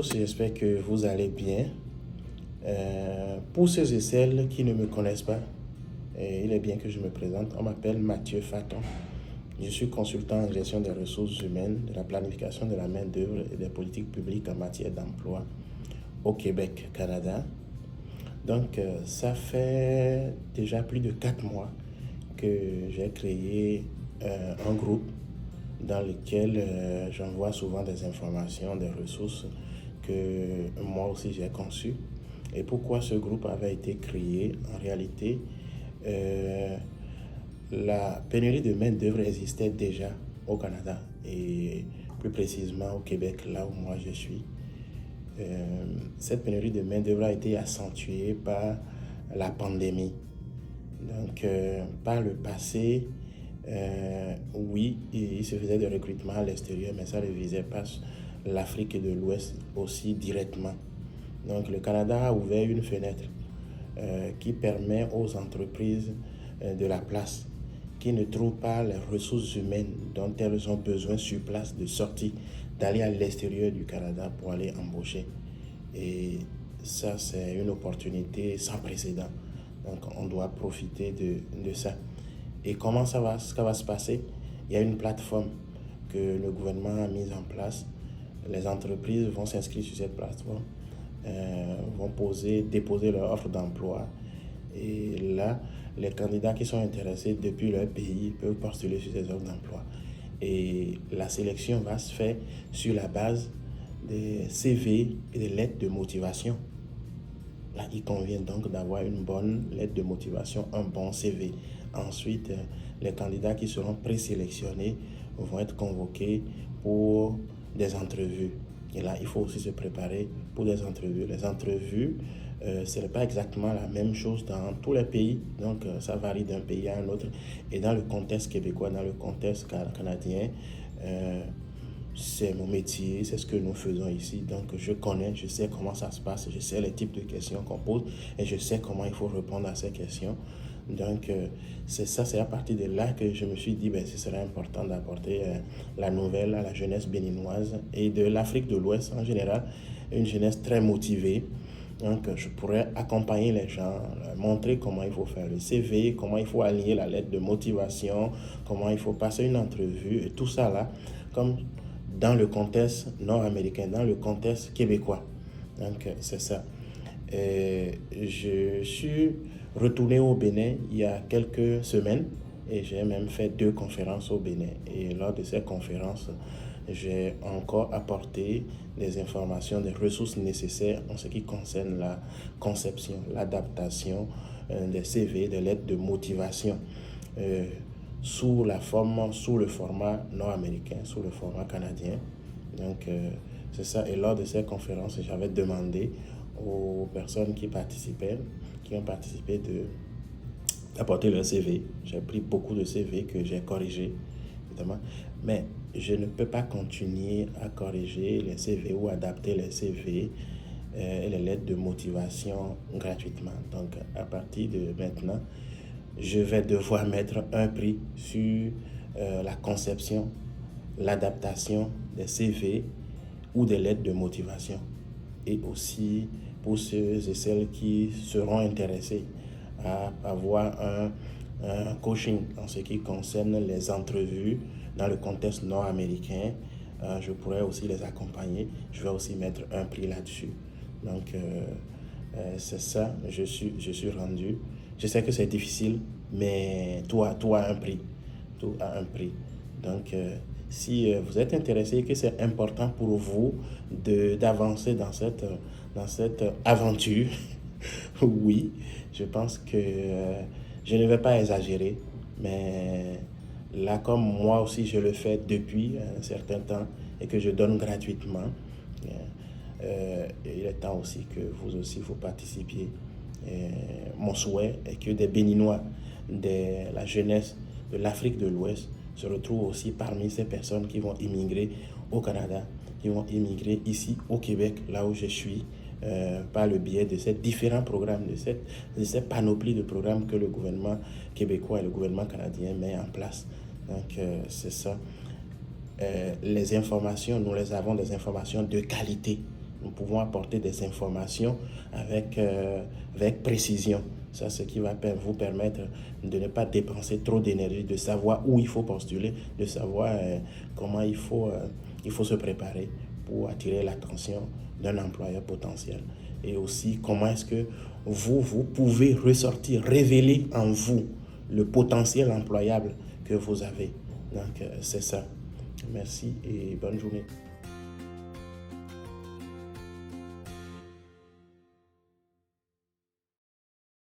tous, j'espère que vous allez bien. Pour ceux et celles qui ne me connaissent pas, il est bien que je me présente. On m'appelle Mathieu Faton. Je suis consultant en gestion des ressources humaines, de la planification de la main-d'œuvre et des politiques publiques en matière d'emploi au Québec, Canada. Donc, ça fait déjà plus de 4 mois que j'ai créé un groupe dans lequel j'envoie souvent des informations, des ressources que moi aussi j'ai conçues. Et pourquoi ce groupe avait été créé? En réalité, la pénurie de main-d'œuvre existait déjà au Canada et plus précisément au Québec, là où moi je suis. Cette pénurie de main-d'œuvre a été accentuée par la pandémie. Donc, par le passé, oui, il se faisait des recrutements à l'extérieur, mais ça ne visait pas l'Afrique de l'Ouest aussi directement. Donc, le Canada a ouvert une fenêtre qui permet aux entreprises de la place qui ne trouvent pas les ressources humaines dont elles ont besoin sur place de sortir, d'aller à l'extérieur du Canada pour aller embaucher. Et ça, c'est une opportunité sans précédent. Donc, on doit profiter de ça. Et comment ça va se passer? Il y a une plateforme que le gouvernement a mise en place. Les entreprises vont s'inscrire sur cette plateforme, vont déposer leur offre d'emploi. Et là, les candidats qui sont intéressés depuis leur pays peuvent postuler sur ces offres d'emploi. Et la sélection va se faire sur la base des CV et des lettres de motivation. Là, il convient donc d'avoir une bonne lettre de motivation, un bon CV. Ensuite, les candidats qui seront présélectionnés vont être convoqués pour des entrevues. Et là, il faut aussi se préparer pour des entrevues. Les entrevues, ce n'est pas exactement la même chose dans tous les pays. Donc, ça varie d'un pays à un autre. Et dans le contexte québécois, dans le contexte canadien, c'est mon métier, c'est ce que nous faisons ici. Donc, je connais, je sais comment ça se passe, je sais les types de questions qu'on pose et je sais comment il faut répondre à ces questions. Donc, c'est à partir de là que je me suis dit, ce serait important d'apporter la nouvelle à la jeunesse béninoise et de l'Afrique de l'Ouest en général, une jeunesse très motivée. Donc, je pourrais accompagner les gens, montrer comment il faut faire le CV, comment il faut aligner la lettre de motivation, comment il faut passer une entrevue et tout ça là, comme dans le contexte nord-américain, dans le contexte québécois. Donc, c'est ça. Je suis retourné au Bénin il y a quelques semaines et j'ai même fait 2 conférences au Bénin. Et lors de ces conférences, j'ai encore apporté des informations, des ressources nécessaires en ce qui concerne la conception, l'adaptation des CV, des lettres de motivation sous le format nord-américain, sous le format canadien. Donc, c'est ça. Et lors de ces conférences, j'avais demandé aux personnes qui ont participé d'apporter leur CV. J'ai pris beaucoup de CV que j'ai corrigés, évidemment. Mais je ne peux pas continuer à corriger les CV ou adapter les CV et les lettres de motivation gratuitement. Donc, à partir de maintenant, je vais devoir mettre un prix sur la conception, l'adaptation des CV ou des lettres de motivation. Et aussi pour ceux et celles qui seront intéressés à avoir un coaching en ce qui concerne les entrevues dans le contexte nord-américain, je pourrais aussi les accompagner. Je vais aussi mettre un prix là-dessus. Donc, c'est ça, je suis rendu. Je sais que c'est difficile, mais tout a un prix. Tout a un prix. Donc, si vous êtes intéressé et que c'est important pour vous d'avancer dans cette aventure, oui, je pense que je ne vais pas exagérer, mais là, comme moi aussi je le fais depuis un certain temps et que je donne gratuitement, il est temps aussi que vous aussi vous participiez. Mon souhait est que des Béninois, de la jeunesse de l'Afrique de l'Ouest se retrouvent aussi parmi ces personnes qui vont immigrer au Canada, qui vont immigrer ici au Québec, là où je suis, par le biais de ces différents programmes, de ces panoplies de programmes que le gouvernement québécois et le gouvernement canadien met en place. Donc, c'est ça. Les informations, nous les avons des informations de qualité, nous pouvons apporter des informations avec précision. Ça, ce qui va vous permettre de ne pas dépenser trop d'énergie, de savoir où il faut postuler, de savoir comment il faut se préparer pour attirer l'attention d'un employeur potentiel. Et aussi, comment est-ce que vous pouvez ressortir, révéler en vous le potentiel employable que vous avez. Donc, c'est ça. Merci et bonne journée.